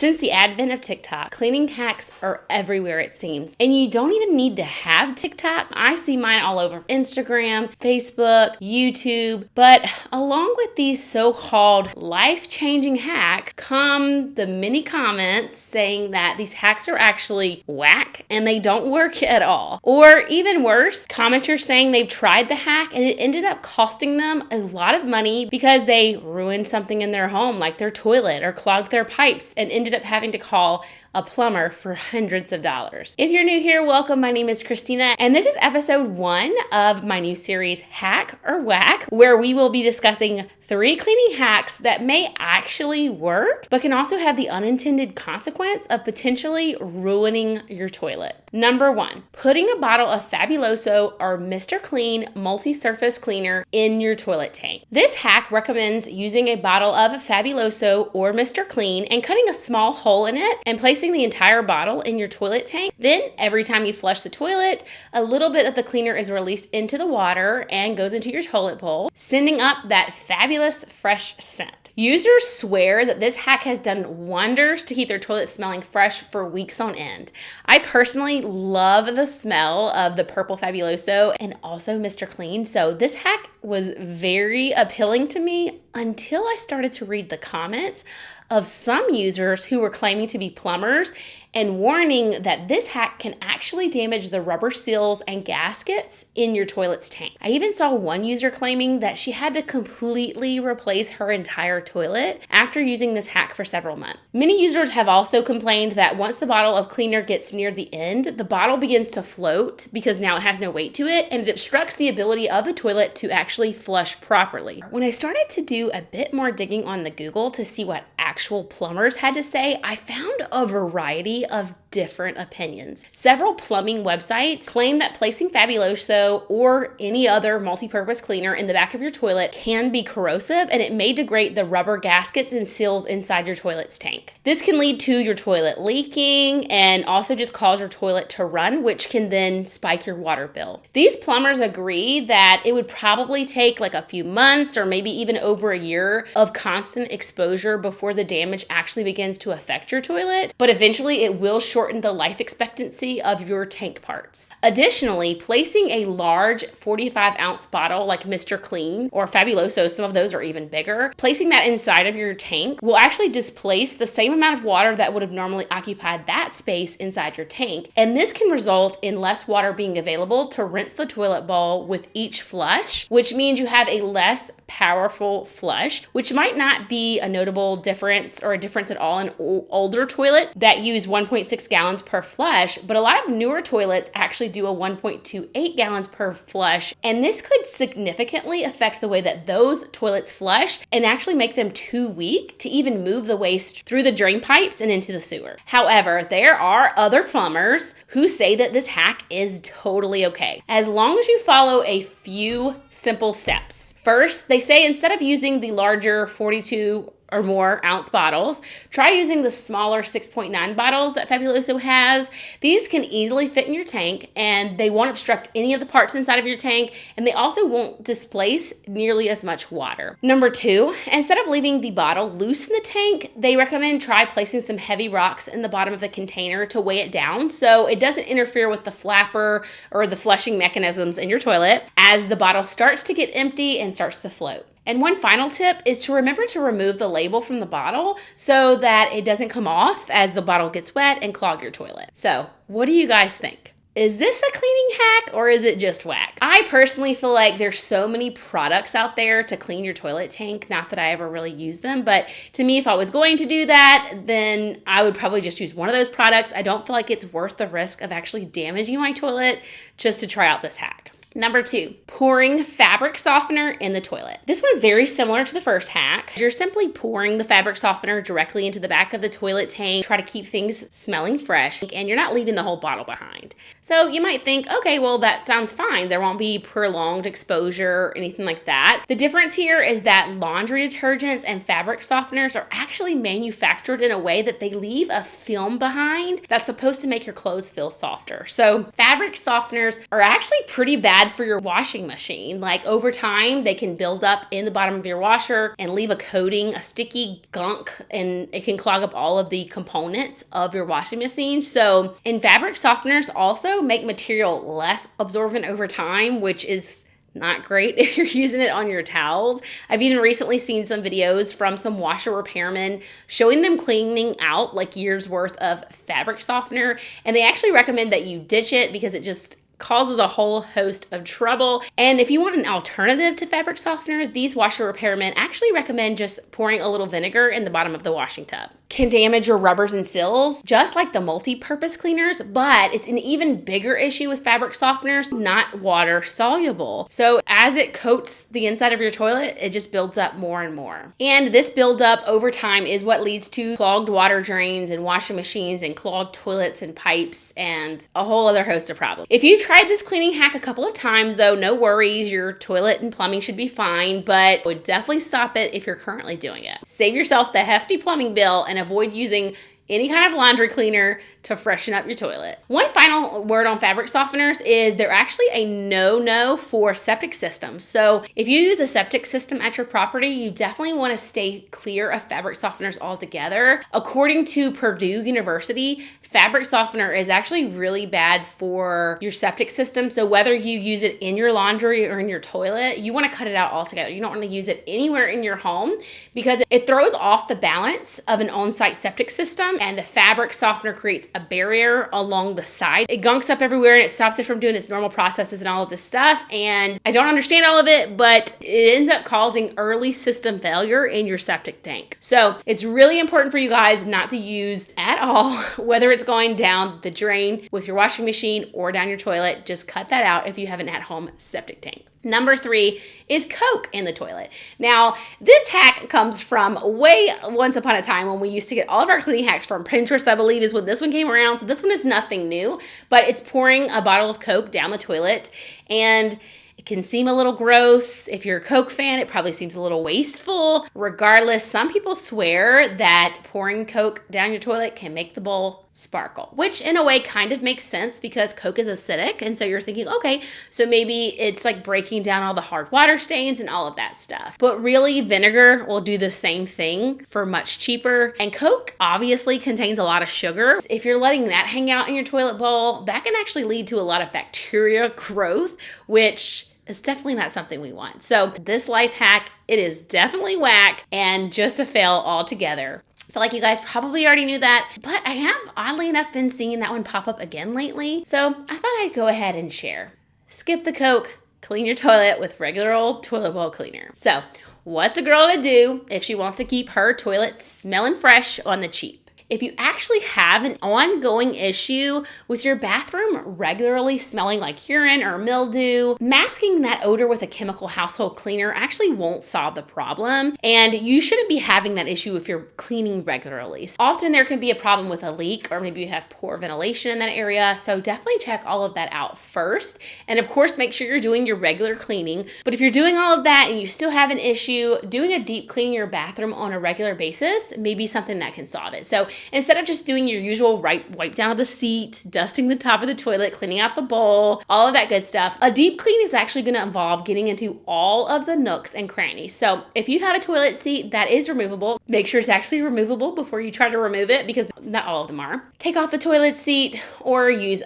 Since the advent of TikTok, cleaning hacks are everywhere it seems. And you don't even need to have TikTok. I see mine all over Instagram, Facebook, YouTube. But along with these so-called life-changing hacks come the many comments saying that these hacks are actually whack and they don't work at all. Or even worse, commenters saying they've tried the hack and it ended up costing them a lot of money because they ruined something in their home, like their toilet, or clogged their pipes and ended up having to call a plumber for hundreds of dollars. If you're new here, welcome. My name is Christina, and this is episode 1 of my new series, Hack or Whack, where we will be discussing 3 cleaning hacks that may actually work, but can also have the unintended consequence of potentially ruining your toilet. Number 1, putting a bottle of Fabuloso or Mr. Clean multi-surface cleaner in your toilet tank. This hack recommends using a bottle of Fabuloso or Mr. Clean and cutting a small hole in it and placing the entire bottle in your toilet tank. Then every time you flush the toilet, a little bit of the cleaner is released into the water and goes into your toilet bowl, sending up that fabulous fresh scent. Users swear that this hack has done wonders to keep their toilet smelling fresh for weeks on end. I personally love the smell of the purple Fabuloso and also Mr. Clean, so this hack was very appealing to me until I started to read the comments of some users who were claiming to be plumbers and warning that this hack can actually damage the rubber seals and gaskets in your toilet's tank. I even saw one user claiming that she had to completely replace her entire toilet after using this hack for several months. Many users have also complained that once the bottle of cleaner gets near the end, the bottle begins to float because now it has no weight to it and it obstructs the ability of the toilet to actually flush properly. When I started to do a bit more digging on the Google to see what actual plumbers had to say, I found a variety of different opinions. Several plumbing websites claim that placing Fabuloso or any other multi-purpose cleaner in the back of your toilet can be corrosive and it may degrade the rubber gaskets and seals inside your toilet's tank. This can lead to your toilet leaking and also just cause your toilet to run, which can then spike your water bill. These plumbers agree that it would probably take like a few months or maybe even over a year of constant exposure before the damage actually begins to affect your toilet, but eventually it will shorten the life expectancy of your tank parts. Additionally, placing a large 45-ounce bottle like Mr. Clean or Fabuloso, some of those are even bigger, placing that inside of your tank will actually displace the same amount of water that would have normally occupied that space inside your tank. And this can result in less water being available to rinse the toilet bowl with each flush, which means you have a less powerful flush, which might not be a notable difference or a difference at all in older toilets that use 1.6 gallons per flush, but a lot of newer toilets actually do a 1.28 gallons per flush, and this could significantly affect the way that those toilets flush and actually make them too weak to even move the waste through the drain pipes and into the sewer. However, there are other plumbers who say that this hack is totally okay, as long as you follow a few simple steps. First, they say instead of using the larger 42 or more ounce bottles, try using the smaller 6.9 bottles that Fabuloso has. These can easily fit in your tank and they won't obstruct any of the parts inside of your tank, and they also won't displace nearly as much water. Number 2, instead of leaving the bottle loose in the tank, they recommend try placing some heavy rocks in the bottom of the container to weigh it down so it doesn't interfere with the flapper or the flushing mechanisms in your toilet as the bottle starts to get empty and starts to float. And one final tip is to remember to remove the label from the bottle so that it doesn't come off as the bottle gets wet and clog your toilet. So, what do you guys think? Is this a cleaning hack or is it just whack? I personally feel like there's so many products out there to clean your toilet tank. Not that I ever really use them, but to me, if I was going to do that, then I would probably just use one of those products. I don't feel like it's worth the risk of actually damaging my toilet just to try out this hack. Number 2, pouring fabric softener in the toilet. This one is very similar to the first hack. You're simply pouring the fabric softener directly into the back of the toilet tank, try to keep things smelling fresh, and you're not leaving the whole bottle behind. So you might think, okay, well, that sounds fine. There won't be prolonged exposure or anything like that. The difference here is that laundry detergents and fabric softeners are actually manufactured in a way that they leave a film behind that's supposed to make your clothes feel softer. So fabric softeners are actually pretty bad bad for your washing machine. Like over time, they can build up in the bottom of your washer and leave a coating, a sticky gunk, and it can clog up all of the components of your washing machine. So, and fabric softeners also make material less absorbent over time, which is not great if you're using it on your towels. I've even recently seen some videos from some washer repairmen showing them cleaning out like years worth of fabric softener, and they actually recommend that you ditch it because it just causes a whole host of trouble. And if you want an alternative to fabric softener, these washer repairmen actually recommend just pouring a little vinegar in the bottom of the washing tub. Can damage your rubbers and seals, just like the multi-purpose cleaners, but it's an even bigger issue with fabric softeners, not water soluble. So as it coats the inside of your toilet, it just builds up more and more. And this buildup over time is what leads to clogged water drains and washing machines and clogged toilets and pipes and a whole other host of problems. If you've tried this cleaning hack a couple of times though, no worries, your toilet and plumbing should be fine, but I would definitely stop it if you're currently doing it. Save yourself the hefty plumbing bill and avoid using any kind of laundry cleaner to freshen up your toilet. One final word on fabric softeners is they're actually a no-no for septic systems. So if you use a septic system at your property, you definitely want to stay clear of fabric softeners altogether. According to Purdue University, fabric softener is actually really bad for your septic system. So whether you use it in your laundry or in your toilet, you want to cut it out altogether. You don't want to use it anywhere in your home because it throws off the balance of an on-site septic system, and the fabric softener creates a barrier along the side. It gunks up everywhere and it stops it from doing its normal processes and all of this stuff. And I don't understand all of it, but it ends up causing early system failure in your septic tank. So it's really important for you guys not to use at all, whether it's going down the drain with your washing machine or down your toilet. Just cut that out if you have an at-home septic tank. Number 3 is Coke in the toilet. Now, this hack comes from way once upon a time when we used to get all of our cleaning hacks from Pinterest, I believe is when this one came around. So this one is nothing new, but it's pouring a bottle of Coke down the toilet, and it can seem a little gross. If you're a Coke fan, it probably seems a little wasteful. Regardless, some people swear that pouring Coke down your toilet can make the bowl sparkle, which in a way kind of makes sense because Coke is acidic. And so you're thinking, okay, so maybe it's like breaking down all the hard water stains and all of that stuff. But really, vinegar will do the same thing for much cheaper. And Coke obviously contains a lot of sugar. If you're letting that hang out in your toilet bowl, that can actually lead to a lot of bacteria growth, which it's definitely not something we want. So this life hack, it is definitely whack and just a fail altogether. I feel like you guys probably already knew that, but I have oddly enough been seeing that one pop up again lately. So I thought I'd go ahead and share. Skip the Coke, clean your toilet with regular old toilet bowl cleaner. So what's a girl to do if she wants to keep her toilet smelling fresh on the cheap? If you actually have an ongoing issue with your bathroom regularly smelling like urine or mildew, masking that odor with a chemical household cleaner actually won't solve the problem. And you shouldn't be having that issue if you're cleaning regularly. Often there can be a problem with a leak, or maybe you have poor ventilation in that area. So definitely check all of that out first. And of course, make sure you're doing your regular cleaning. But if you're doing all of that and you still have an issue, doing a deep clean in your bathroom on a regular basis may be something that can solve it. So instead of just doing your usual wipe down of the seat, dusting the top of the toilet, cleaning out the bowl, all of that good stuff, a deep clean is actually going to involve getting into all of the nooks and crannies. So if you have a toilet seat that is removable, make sure it's actually removable before you try to remove it, because not all of them are. Take off the toilet seat or use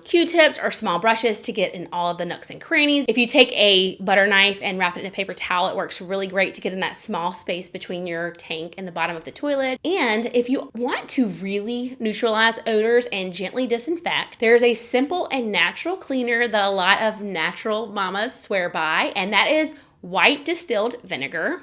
Q-tips or small brushes to get in all of the nooks and crannies. If you take a butter knife and wrap it in a paper towel, it works really great to get in that small space between your tank and the bottom of the toilet. And if you want to really neutralize odors and gently disinfect, there's a simple and natural cleaner that a lot of natural mamas swear by, and that is white distilled vinegar.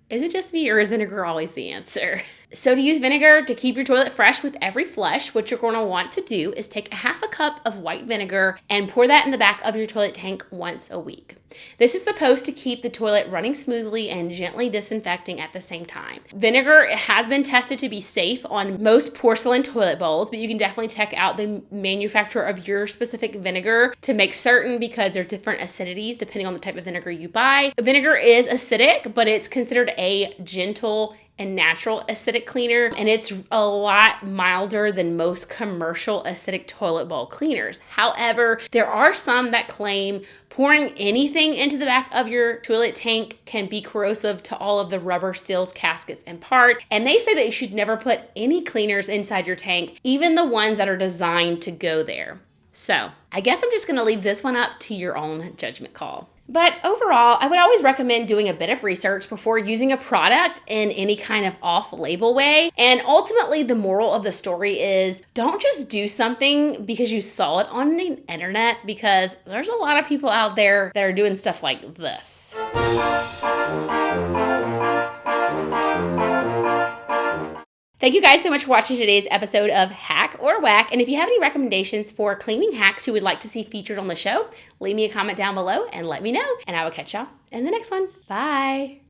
Is it just me, or is vinegar always the answer? So to use vinegar to keep your toilet fresh with every flush, what you're going to want to do is take a half a cup of white vinegar and pour that in the back of your toilet tank once a week. This is supposed to keep the toilet running smoothly and gently disinfecting at the same time. Vinegar has been tested to be safe on most porcelain toilet bowls, but you can definitely check out the manufacturer of your specific vinegar to make certain, because there are different acidities depending on the type of vinegar you buy. Vinegar is acidic, but it's considered a gentle and natural acidic cleaner, and it's a lot milder than most commercial acidic toilet bowl cleaners. However, there are some that claim pouring anything into the back of your toilet tank can be corrosive to all of the rubber seals, gaskets, and parts. And they say that you should never put any cleaners inside your tank, even the ones that are designed to go there. So I guess I'm just going to leave this one up to your own judgment call. But overall, I would always recommend doing a bit of research before using a product in any kind of off-label way. And ultimately, the moral of the story is don't just do something because you saw it on the internet, because there's a lot of people out there that are doing stuff like this. Thank you guys so much for watching today's episode of Hack or Whack. And if you have any recommendations for cleaning hacks you would like to see featured on the show, leave me a comment down below and let me know. And I will catch y'all in the next one. Bye.